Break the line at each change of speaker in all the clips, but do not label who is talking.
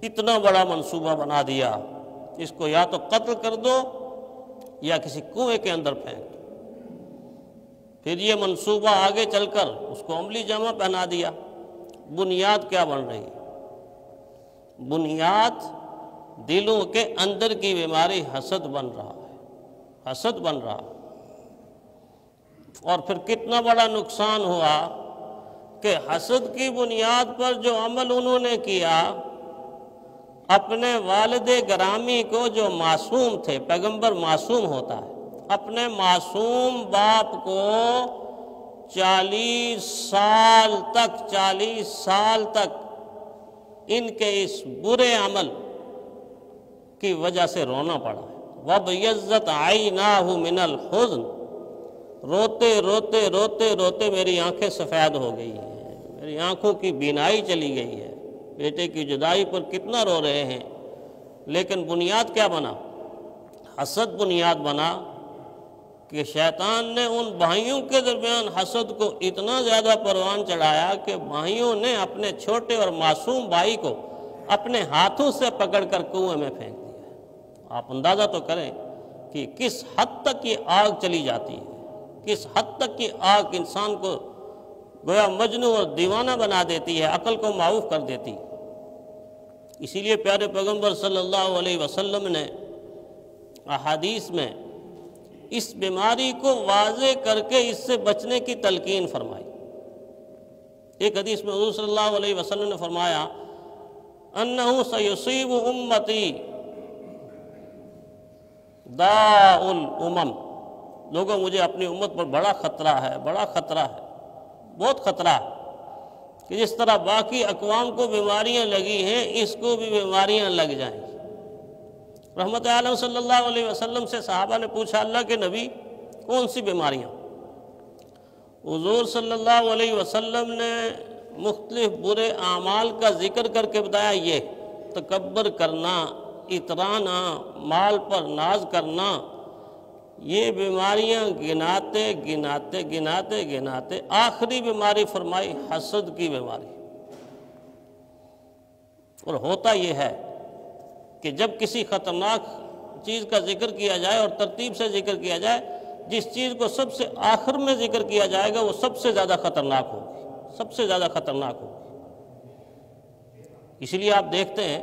اتنا بڑا منصوبہ بنا دیا، اس کو یا تو قتل کر دو یا کسی کنویں کے اندر پھینک دو۔ پھر یہ منصوبہ آگے چل کر اس کو عملی جامہ پہنا دیا۔ بنیاد کیا بن رہی ہے؟ بنیاد دلوں کے اندر کی بیماری حسد بن رہا ہے، حسد بن رہا ہے۔ اور پھر کتنا بڑا نقصان ہوا کہ حسد کی بنیاد پر جو عمل انہوں نے کیا، اپنے والد گرامی کو جو معصوم تھے، پیغمبر معصوم ہوتا ہے، اپنے معصوم باپ کو 40 سال تک ان کے اس برے عمل کی وجہ سے رونا پڑا ہے۔ وَابْيَضَّتْ عَيْنَاهُ مِنَ الْحُزْنِ، روتے میری آنکھیں سفید ہو گئی ہیں، میری آنکھوں کی بینائی چلی گئی ہے۔ بیٹے کی جدائی پر کتنا رو رہے ہیں، لیکن بنیاد کیا بنا؟ حسد بنیاد بنا کہ شیطان نے ان بھائیوں کے درمیان حسد کو اتنا زیادہ پروان چڑھایا کہ بھائیوں نے اپنے چھوٹے اور معصوم بھائی کو اپنے ہاتھوں سے پکڑ کر کنویں میں پھینک دیا۔ آپ اندازہ تو کریں کہ کس حد تک یہ آگ چلی جاتی ہے، کس حد تک یہ آگ انسان کو گویا مجنون اور دیوانہ بنا دیتی ہے، عقل کو معوف کر دیتی۔ اسی لیے پیارے پیغمبر صلی اللہ علیہ وسلم نے احادیث میں اس بیماری کو واضح کر کے اس سے بچنے کی تلقین فرمائی۔ ایک حدیث میں حضور صلی اللہ علیہ وسلم نے فرمایا انہ سیصیب امتی داء الامم، لوگوں مجھے اپنی امت پر بڑا خطرہ ہے، بہت خطرہ ہے کہ جس طرح باقی اقوام کو بیماریاں لگی ہیں اس کو بھی بیماریاں لگ جائیں گی۔ رحمت عالم صلی اللہ علیہ وسلم سے صحابہ نے پوچھا اللہ کے نبی کون سی بیماریاں؟ حضور صلی اللہ علیہ وسلم نے مختلف برے اعمال کا ذکر کر کے بتایا، یہ تکبر کرنا، اترانا، مال پر ناز کرنا، یہ بیماریاں گناتے آخری بیماری فرمائی حسد کی بیماری۔ اور ہوتا یہ ہے کہ جب کسی خطرناک چیز کا ذکر کیا جائے اور ترتیب سے ذکر کیا جائے، جس چیز کو سب سے آخر میں ذکر کیا جائے گا وہ سب سے زیادہ خطرناک ہوگی، اس لیے آپ دیکھتے ہیں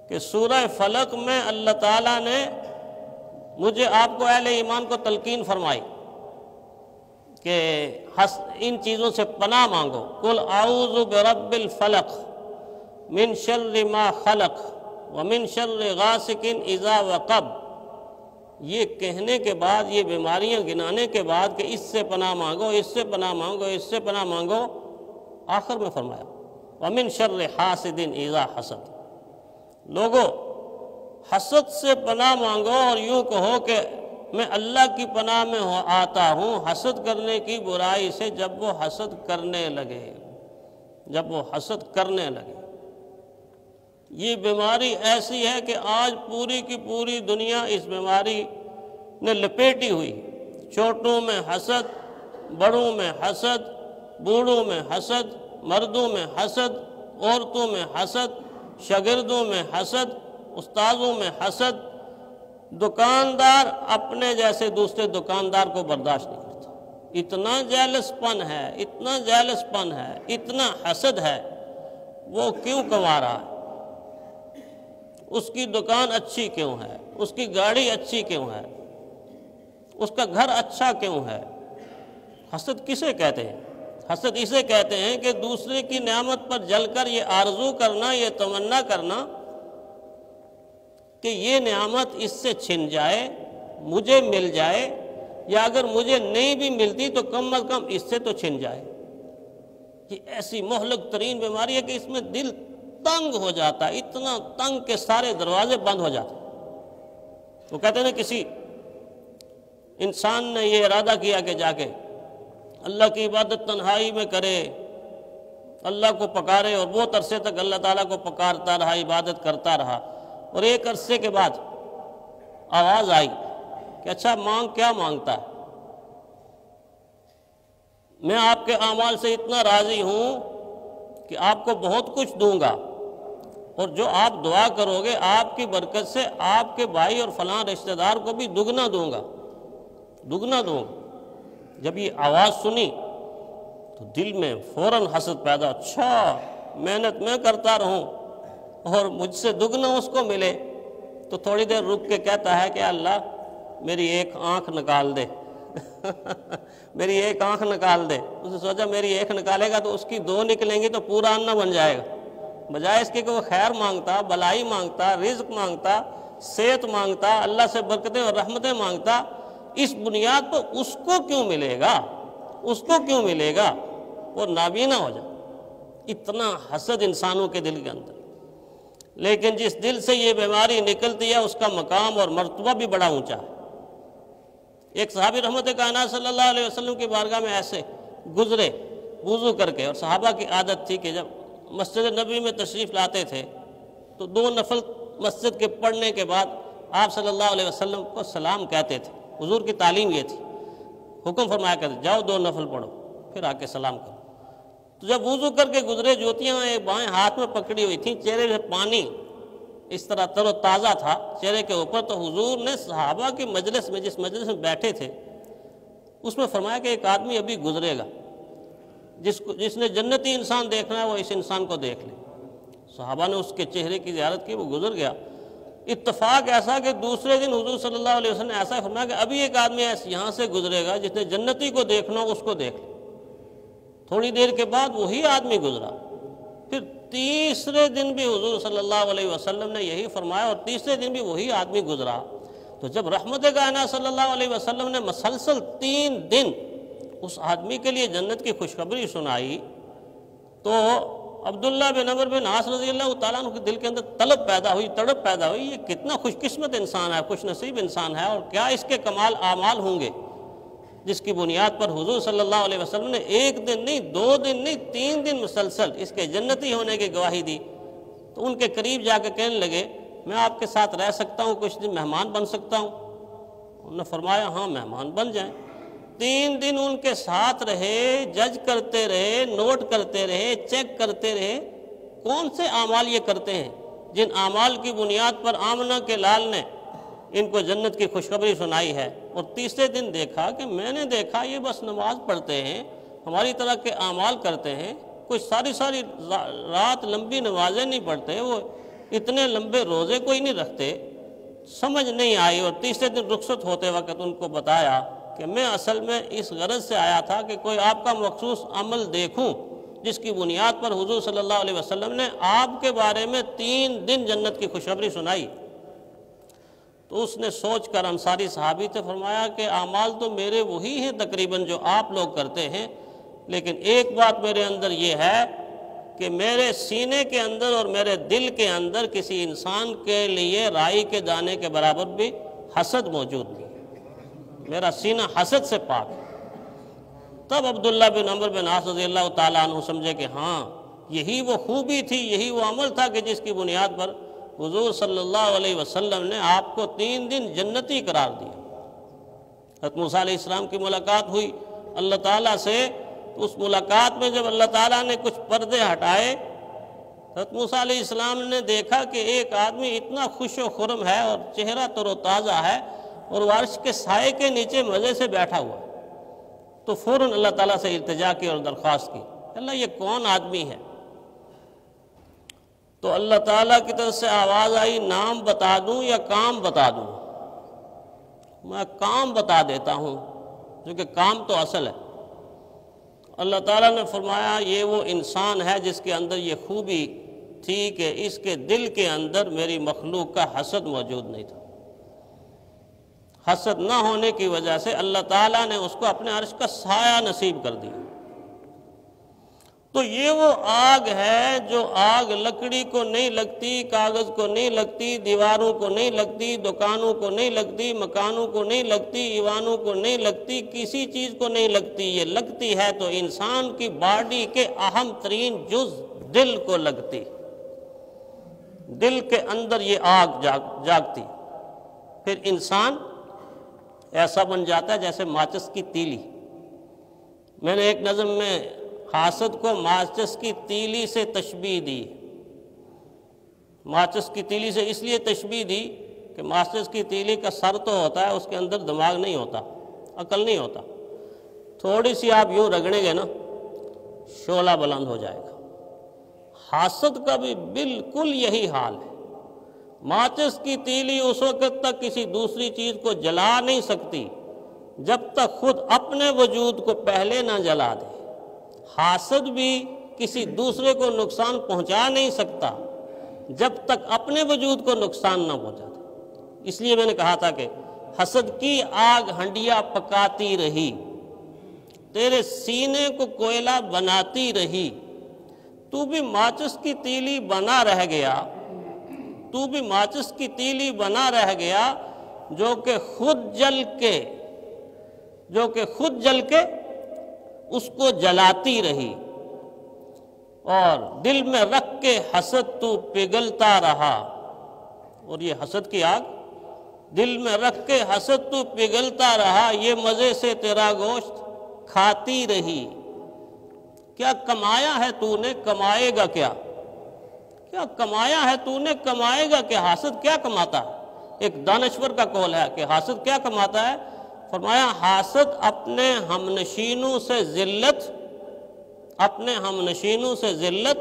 کہ سورہ فلق میں اللہ تعالیٰ نے مجھے آپ کو اہل ایمان کو تلقین فرمائی کہ ان چیزوں سے پناہ مانگو، قل اعوذ برب الفلق من شر ما خلق ومن شر غاسق اذا وقب۔ یہ کہنے کے بعد، یہ بیماریاں گنانے کے بعد کہ اس سے پناہ مانگو، اس سے پناہ مانگو، اس سے پناہ مانگو، آخر میں فرمایا ومن شر حاسد اذا حسد۔ لوگو حسد سے پناہ مانگو اور یوں کہو کہ میں اللہ کی پناہ میں آتا ہوں حسد کرنے کی برائی سے جب وہ حسد کرنے لگے۔ یہ بیماری ایسی ہے کہ آج پوری کی پوری دنیا اس بیماری نے لپیٹی ہوئی، چھوٹوں میں حسد، بڑوں میں حسد، بوڑھوں میں حسد، مردوں میں حسد، عورتوں میں حسد، شاگردوں میں حسد، استاذوں میں حسد۔ دکاندار اپنے جیسے دوسرے دکاندار کو برداشت نہیں کرتا، اتنا جیلس پن ہے، اتنا حسد ہے۔ وہ کیوں کما رہا ہے؟ اس کی دکان اچھی کیوں ہے؟ اس کی گاڑی اچھی کیوں ہے؟ اس کا گھر اچھا کیوں ہے؟ حسد کسے کہتے ہیں؟ حسد اسے کہتے ہیں کہ دوسرے کی نعمت پر جل کر یہ آرزو کرنا، یہ تمنا کرنا کہ یہ نعمت اس سے چھن جائے، مجھے مل جائے، یا اگر مجھے نہیں بھی ملتی تو کم از کم اس سے تو چھن جائے۔ یہ ایسی مہلک ترین بیماری ہے کہ اس میں دل تنگ ہو جاتا ہے، اتنا تنگ کہ سارے دروازے بند ہو جاتے ہیں۔ وہ کہتے ہیں کسی انسان نے یہ ارادہ کیا کہ جا کے اللہ کی عبادت تنہائی میں کرے، اللہ کو پکارے، اور بہت عرصے تک اللہ تعالیٰ کو پکارتا رہا، عبادت کرتا رہا، اور ایک عرصے کے بعد آواز آئی کہ اچھا کیا مانگتا ہے؟ میں آپ کے اعمال سے اتنا راضی ہوں کہ آپ کو بہت کچھ دوں گا، اور جو آپ دعا کرو گے آپ کی برکت سے آپ کے بھائی اور فلاں رشتہ دار کو بھی دگنا دوں گا، دگنا دوں گا۔ جب یہ آواز سنی تو دل میں فوراً حسد پیدا، اچھا محنت میں کرتا رہوں اور مجھ سے دگنا اس کو ملے، تو تھوڑی دیر رک کے کہتا ہے کہ اللہ میری ایک آنکھ نکال دے میری ایک آنکھ نکال دے۔ اس نے سوچا میری ایک نکالے گا تو اس کی دو نکلیں گی تو پورا انا بن جائے گا، بجائے اس کے کہ وہ خیر مانگتا، بلائی مانگتا، رزق مانگتا، صحت مانگتا، اللہ سے برکتیں اور رحمتیں مانگتا، اس بنیاد پر اس کو کیوں ملے گا، اس کو کیوں ملے گا، وہ نابینا ہو جائے۔ اتنا حسد انسانوں کے دل کے اندر، لیکن جس دل سے یہ بیماری نکلتی ہے اس کا مقام اور مرتبہ بھی بڑا اونچا ہے۔ ایک صحابی رحمت کائنات صلی اللہ علیہ وسلم کی بارگاہ میں ایسے گزرے وضو کر کے، اور صحابہ کی عادت تھی کہ جب مسجد نبوی میں تشریف لاتے تھے تو 2 نفل مسجد کے پڑھنے کے بعد آپ صلی اللہ علیہ وسلم کو سلام کہتے تھے۔ حضور کی تعلیم یہ تھی، حکم فرمایا کرتے جاؤ 2 نفل پڑھو پھر آ کے سلام کرو۔ تو جب وضو کر کے گزرے، جوتیاں ایک بائیں ہاتھ میں پکڑی ہوئی تھیں، چہرے سے پانی اس طرح تر و تازہ تھا چہرے کے اوپر، تو حضور نے صحابہ کی مجلس میں، جس مجلس میں بیٹھے تھے، اس میں فرمایا کہ ایک آدمی ابھی گزرے گا، جس نے جنتی انسان دیکھنا ہے وہ اس انسان کو دیکھ لے۔ صحابہ نے اس کے چہرے کی زیارت کی، وہ گزر گیا۔ اتفاق ایسا کہ دوسرے دن حضور صلی اللہ علیہ وسلم نے ایسا فرمایا کہ ابھی ایک آدمی یہاں سے گزرے گا، جس نے جنتی کو دیکھنا ہو اس کو دیکھ لے۔ تھوڑی دیر کے بعد وہی آدمی گزرا، پھر تیسرے دن بھی حضور صلی اللہ علیہ وسلم نے یہی فرمایا، اور تیسرے دن بھی وہی آدمی گزرا۔ تو جب رحمت کائنات صلی اللہ علیہ وسلم نے مسلسل 3 دن اس آدمی کے لیے جنت کی خوشخبری سنائی، تو عبداللہ بن عمر بن عاص رضی اللہ تعالیٰ عنہ کے دل کے اندر طلب پیدا ہوئی، تڑپ پیدا ہوئی، یہ کتنا خوش قسمت انسان ہے، خوش نصیب انسان ہے، اور کیا اس کے کمال اعمال ہوں گے جس کی بنیاد پر حضور صلی اللہ علیہ وسلم نے 1 دن نہیں، 2 دن نہیں، 3 دن مسلسل اس کے جنتی ہونے کی گواہی دی۔ تو ان کے قریب جا کے کہنے لگے میں آپ کے ساتھ رہ سکتا ہوں، کچھ دن مہمان بن سکتا ہوں؟ انہوں نے فرمایا ہاں مہمان بن جائیں۔ 3 دن ان کے ساتھ رہے، جج کرتے رہے، نوٹ کرتے رہے، چیک کرتے رہے، کون سے اعمال یہ کرتے ہیں جن اعمال کی بنیاد پر آمنہ کے لال نے ان کو جنت کی خوشخبری سنائی ہے۔ اور تیسرے دن دیکھا کہ میں نے دیکھا یہ بس نماز پڑھتے ہیں، ہماری طرح کے اعمال کرتے ہیں، کوئی ساری رات لمبی نمازیں نہیں پڑھتے، وہ اتنے لمبے روزے کوئی نہیں رکھتے، سمجھ نہیں آئی۔ اور تیسرے دن رخصت ہوتے وقت ان کو بتایا کہ میں اصل میں اس غرض سے آیا تھا کہ کوئی آپ کا مخصوص عمل دیکھوں جس کی بنیاد پر حضور صلی اللہ علیہ وسلم نے آپ کے بارے میں 3 دن جنت کی خوشخبری سنائی۔ تو اس نے سوچ کر انصاری صحابی سے فرمایا کہ اعمال تو میرے وہی ہیں تقریباً جو آپ لوگ کرتے ہیں، لیکن ایک بات میرے اندر یہ ہے کہ میرے سینے کے اندر اور میرے دل کے اندر کسی انسان کے لیے رائی کے دانے کے برابر بھی حسد موجود نہیں، میرا سینہ حسد سے پاک ہے۔ تب عبداللہ بن عمر بن عاص رضی اللہ تعالیٰ عنہ سمجھے کہ ہاں یہی وہ خوبی تھی، یہی وہ عمل تھا کہ جس کی بنیاد پر حضور صلی اللہ علیہ وسلم نے آپ کو 3 دن جنتی قرار دیا۔ حضرت موسیٰ علیہ السلام کی ملاقات ہوئی اللہ تعالیٰ سے، اس ملاقات میں جب اللہ تعالیٰ نے کچھ پردے ہٹائے، حضرت موسیٰ علیہ السلام نے دیکھا کہ ایک آدمی اتنا خوش و خرم ہے اور چہرہ تر و تازہ ہے اور وہ عرش کے سائے کے نیچے مزے سے بیٹھا ہوا، تو فوراً اللہ تعالیٰ سے التجا کی اور درخواست کی، اللہ یہ کون آدمی ہے؟ تو اللہ تعالیٰ کی طرف سے آواز آئی نام بتا دوں یا کام بتا دوں؟ میں کام بتا دیتا ہوں کیونکہ کام تو اصل ہے۔ اللہ تعالیٰ نے فرمایا یہ وہ انسان ہے جس کے اندر یہ خوبی تھی کہ اس کے دل کے اندر میری مخلوق کا حسد موجود نہیں تھا۔ حسد نہ ہونے کی وجہ سے اللہ تعالیٰ نے اس کو اپنے عرش کا سایہ نصیب کر دیا۔ تو یہ وہ آگ ہے جو آگ لکڑی کو نہیں لگتی، کاغذ کو نہیں لگتی، دیواروں کو نہیں لگتی، دکانوں کو نہیں لگتی، مکانوں کو نہیں لگتی، ایوانوں کو نہیں لگتی، کسی چیز کو نہیں لگتی۔ یہ لگتی ہے تو انسان کی باڈی کے اہم ترین جز دل کو لگتی، دل کے اندر یہ آگ جاگتی، پھر انسان ایسا بن جاتا ہے جیسے ماچس کی تیلی۔ میں نے ایک نظم میں حاسد کو ماچس کی تیلی سے تشبیہ دی، ماچس کی تیلی سے اس لیے تشبیہ دی کہ ماچس کی تیلی کا سر تو ہوتا ہے، اس کے اندر دماغ نہیں ہوتا، عقل نہیں ہوتا، تھوڑی سی آپ یوں رگڑیں گے نا شعلہ بلند ہو جائے گا۔ حاسد کا بھی بالکل یہی حال ہے۔ ماچس کی تیلی اس وقت تک کسی دوسری چیز کو جلا نہیں سکتی جب تک خود اپنے وجود کو پہلے نہ جلا دے۔ حاسد بھی کسی دوسرے کو نقصان پہنچا نہیں سکتا جب تک اپنے وجود کو نقصان نہ پہنچا دے۔ اس لیے میں نے کہا تھا کہ حسد کی آگ ہنڈیا پکاتی رہی، تیرے سینے کو کوئلہ بناتی رہی، تو بھی ماچس کی تیلی بنا رہ گیا، تو بھی ماچس کی تیلی بنا رہ گیا جو کہ خود جل کے اس کو جلاتی رہی، اور دل میں رکھ کے حسد تو پگھلتا رہا۔ اور یہ حسد کی آگ دل میں رکھ کے حسد تو پگھلتا رہا، یہ مزے سے تیرا گوشت کھاتی رہی۔ کیا کمایا ہے تو نے، کمائے گا کیا؟ کیا کمایا ہے تو نے، کمائے گا کیا؟ حاسد کیا کماتا ہے؟ ایک دانشور کا قول ہے کہ حاسد کیا کماتا ہے؟ فرمایا حاسد اپنے ہمنشینوں سے ذلت،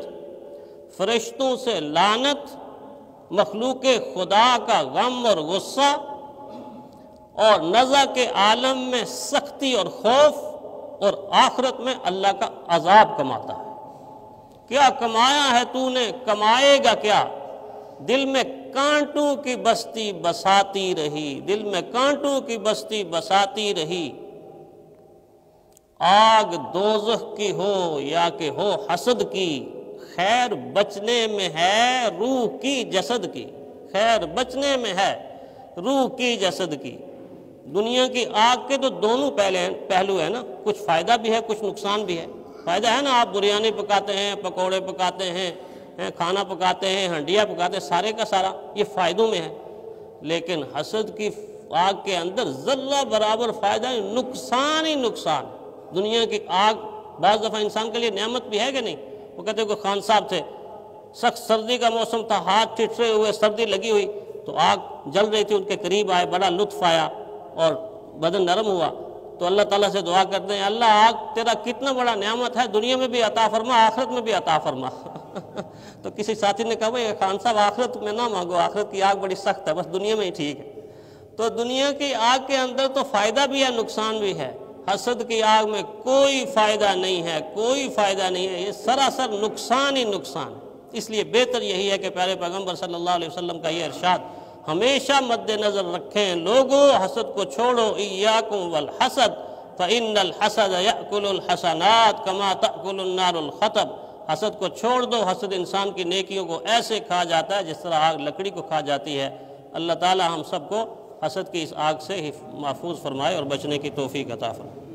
فرشتوں سے لعنت، مخلوق خدا کا غم اور غصہ، اور نزع کے عالم میں سختی اور خوف، اور آخرت میں اللہ کا عذاب کماتا ہے۔ کیا کمایا ہے تو نے، کمائے گا کیا؟ دل میں کانٹوں کی بستی بساتی رہی، دل میں کانٹوں کی بستی بساتی رہی۔ آگ دوزخ کی ہو یا کہ ہو حسد کی، خیر بچنے میں ہے روح کی جسد کی، خیر بچنے میں ہے روح کی جسد کی۔ دنیا کی آگ کے تو دونوں پہلو ہیں نا، کچھ فائدہ بھی ہے کچھ نقصان بھی ہے۔ فائدہ ہے نا، آپ بریانی پکاتے ہیں، پکوڑے پکاتے ہیں، کھانا پکاتے ہیں، ہنڈیا پکاتے ہیں، سارے کا سارا یہ فائدوں میں ہے۔ لیکن حسد کی آگ کے اندر ذرہ برابر فائدہ نہیں، نقصان ہی نقصان۔ دنیا کی آگ بعض دفعہ انسان کے لیے نعمت بھی ہے کہ نہیں؟ وہ کہتے ہیں کوئی خان صاحب تھے، سخت سردی کا موسم تھا، ہاتھ ٹھٹرے ہوئے، سردی لگی ہوئی، تو آگ جل رہی تھی، ان کے قریب آئے، بڑا لطف آیا اور بدن نرم ہوا، تو اللہ تعالیٰ سے دعا کرتے ہیں اللہ آگ تیرا کتنا بڑا نعمت ہے، دنیا میں بھی عطا فرما، آخرت میں بھی عطا فرما۔ تو کسی ساتھی نے کہا بھائی خان صاحب آخرت میں نہ مانگو، آخرت کی آگ بڑی سخت ہے، بس دنیا میں ہی ٹھیک ہے۔ تو دنیا کی آگ کے اندر تو فائدہ بھی ہے نقصان بھی ہے، حسد کی آگ میں کوئی فائدہ نہیں ہے، کوئی فائدہ نہیں ہے، یہ سراسر نقصان ہی نقصان ہے۔ اس لیے بہتر یہی ہے کہ پیارے پیغمبر صلی اللہ علیہ وسلم کا یہ ارشاد ہمیشہ مد نظر رکھیں، لوگوں حسد کو چھوڑو، ایاکم والحسد فإن الحسد یأکل الحسنات کما تأکل النار الحطب۔ حسد کو چھوڑ دو، حسد انسان کی نیکیوں کو ایسے کھا جاتا ہے جس طرح آگ لکڑی کو کھا جاتی ہے۔ اللہ تعالی ہم سب کو حسد کی اس آگ سے محفوظ فرمائے اور بچنے کی توفیق عطا فرمائے۔